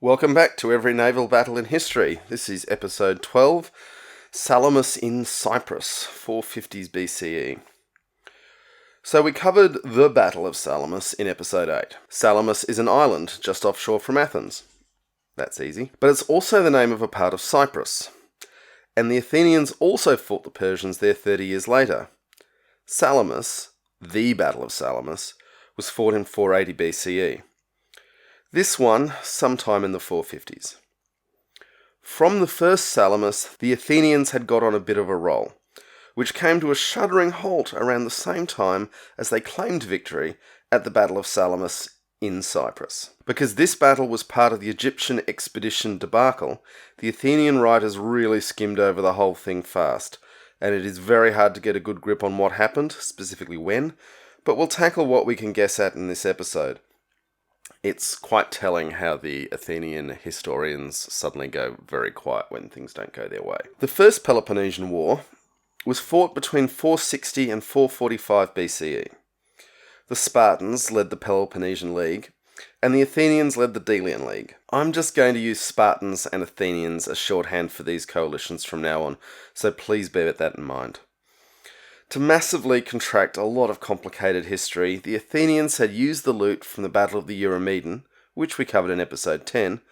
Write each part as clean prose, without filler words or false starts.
Welcome back to Every Naval Battle in History. This is episode 12, Salamis in Cyprus, 450s BCE. So we covered the Battle of Salamis in episode 8. Salamis is an island just offshore from Athens. That's easy. But it's also the name of a part of Cyprus. And the Athenians also fought the Persians there 30 years later. Salamis, the Battle of Salamis, was fought in 480 BCE. This one, sometime in the 450s. From the first Salamis, the Athenians had got on a bit of a roll, which came to a shuddering halt around the same time as they claimed victory at the Battle of Salamis in Cyprus. Because this battle was part of the Egyptian expedition debacle, the Athenian writers really skimmed over the whole thing fast, and it is very hard to get a good grip on what happened, specifically when, but we'll tackle what we can guess at in this episode. It's quite telling how the Athenian historians suddenly go very quiet when things don't go their way. The First Peloponnesian War was fought between 460 and 445 BCE. The Spartans led the Peloponnesian League, and the Athenians led the Delian League. I'm just going to use Spartans and Athenians as shorthand for these coalitions from now on, so please bear that in mind. To massively contract a lot of complicated history, the Athenians had used the loot from the Battle of the Eurymedon, which we covered in episode 10,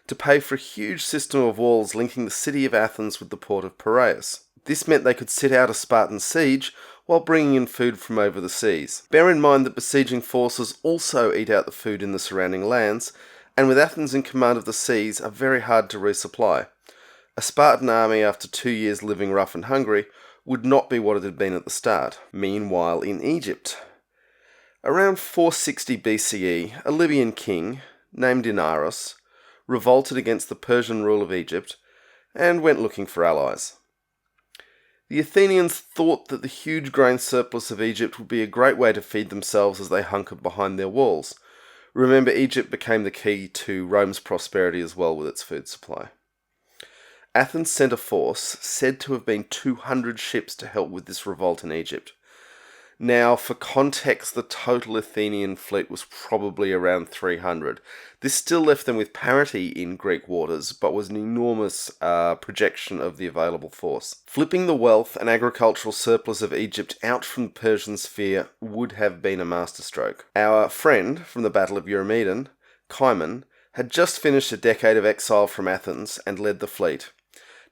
to pay for a huge system of walls linking the city of Athens with the port of Piraeus. This meant they could sit out a Spartan siege while bringing in food from over the seas. Bear in mind that besieging forces also eat out the food in the surrounding lands, and with Athens in command of the seas, are very hard to resupply. A Spartan army, after 2 years living rough and hungry, would not be what it had been at the start. Meanwhile, in Egypt, around 460 BCE, a Libyan king named Inaros revolted against the Persian rule of Egypt and went looking for allies. The Athenians thought that the huge grain surplus of Egypt would be a great way to feed themselves as they hunkered behind their walls. Remember, Egypt became the key to Rome's prosperity as well with its food supply. Athens sent a force, said to have been 200 ships to help with this revolt in Egypt. Now, for context, the total Athenian fleet was probably around 300. This still left them with parity in Greek waters, but was an enormous projection of the available force. Flipping the wealth and agricultural surplus of Egypt out from the Persian sphere would have been a masterstroke. Our friend from the Battle of Eurymedon, Cimon, had just finished a decade of exile from Athens and led the fleet.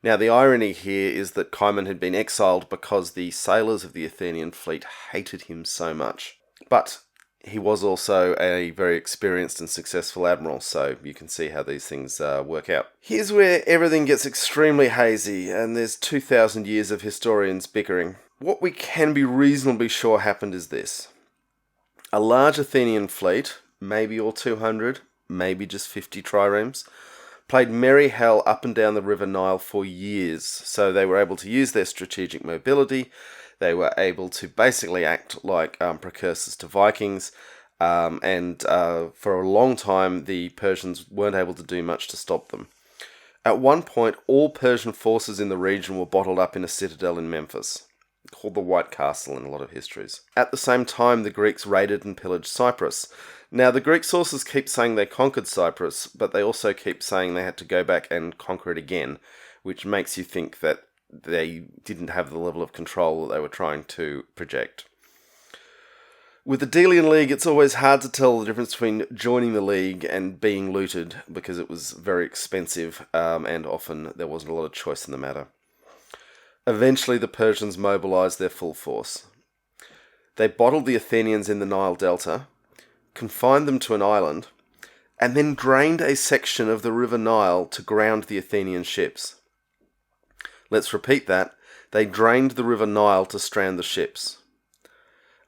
Now, the irony here is that Cimon had been exiled because the sailors of the Athenian fleet hated him so much. But he was also a very experienced and successful admiral, so you can see how these things work out. Here's where everything gets extremely hazy, and there's 2,000 years of historians bickering. What we can be reasonably sure happened is this. A large Athenian fleet, maybe all 200, maybe just 50 triremes, played merry hell up and down the River Nile for years, so they were able to use their strategic mobility. They were able to basically act like precursors to Vikings, and for a long time the Persians weren't able to do much to stop them. At one point, all Persian forces in the region were bottled up in a citadel in Memphis, called the White Castle in a lot of histories. At the same time, the Greeks raided and pillaged Cyprus. Now, the Greek sources keep saying they conquered Cyprus, but they also keep saying they had to go back and conquer it again, which makes you think that they didn't have the level of control that they were trying to project. With the Delian League, it's always hard to tell the difference between joining the League and being looted, because it was very expensive, and often there wasn't a lot of choice in the matter. Eventually, the Persians mobilized their full force. They bottled the Athenians in the Nile Delta, confined them to an island, and then drained a section of the River Nile to ground the Athenian ships. Let's repeat that. They drained the River Nile to strand the ships.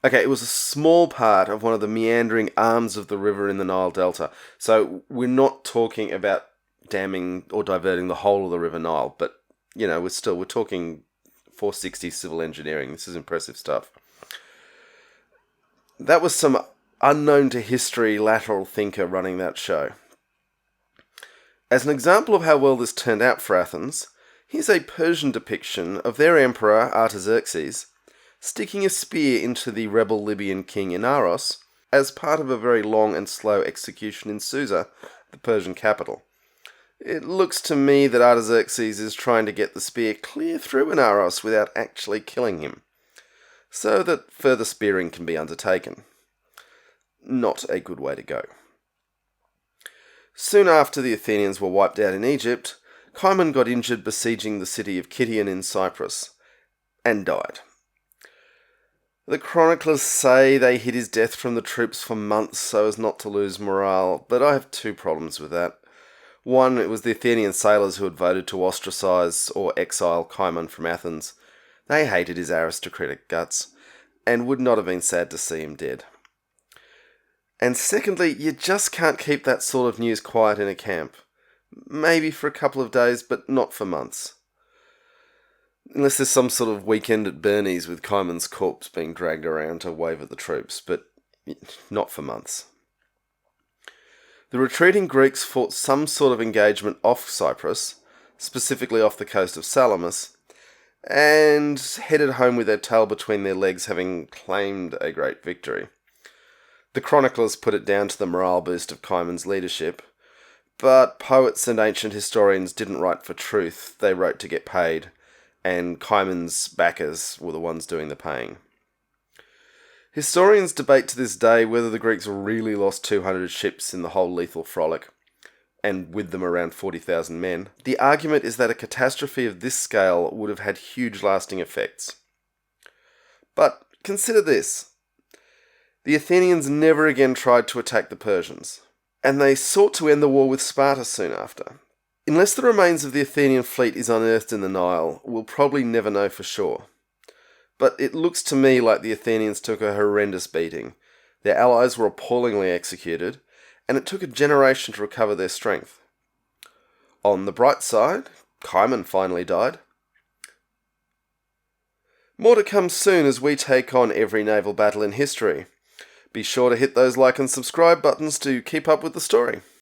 Okay, it was a small part of one of the meandering arms of the river in the Nile Delta, so we're not talking about damming or diverting the whole of the River Nile, but, you know, we're talking 460 civil engineering. This is impressive stuff. That was some unknown to history lateral thinker running that show. As an example of how well this turned out for Athens, here's a Persian depiction of their emperor Artaxerxes sticking a spear into the rebel Libyan king Inaros as part of a very long and slow execution in Susa, the Persian capital. It looks to me that Artaxerxes is trying to get the spear clear through Inaros without actually killing him, so that further spearing can be undertaken. Not a good way to go. Soon after the Athenians were wiped out in Egypt, Cimon got injured besieging the city of Kition in Cyprus, and died. The chroniclers say they hid his death from the troops for months so as not to lose morale, but I have two problems with that. One, it was the Athenian sailors who had voted to ostracise or exile Cimon from Athens. They hated his aristocratic guts, and would not have been sad to see him dead. And secondly, you just can't keep that sort of news quiet in a camp. Maybe for a couple of days, but not for months. Unless there's some sort of weekend at Bernie's with Cimon's corpse being dragged around to wave at the troops, but not for months. The retreating Greeks fought some sort of engagement off Cyprus, specifically off the coast of Salamis, and headed home with their tail between their legs, having claimed a great victory. The chroniclers put it down to the morale boost of Cimon's leadership, but poets and ancient historians didn't write for truth, they wrote to get paid, and Cimon's backers were the ones doing the paying. Historians debate to this day whether the Greeks really lost 200 ships in the whole lethal frolic, and with them around 40,000 men. The argument is that a catastrophe of this scale would have had huge lasting effects. But consider this. The Athenians never again tried to attack the Persians, and they sought to end the war with Sparta soon after. Unless the remains of the Athenian fleet is unearthed in the Nile, we'll probably never know for sure. But it looks to me like the Athenians took a horrendous beating. Their allies were appallingly executed, and it took a generation to recover their strength. On the bright side, Cimon finally died. More to come soon as we take on every naval battle in history. Be sure to hit those like and subscribe buttons to keep up with the story.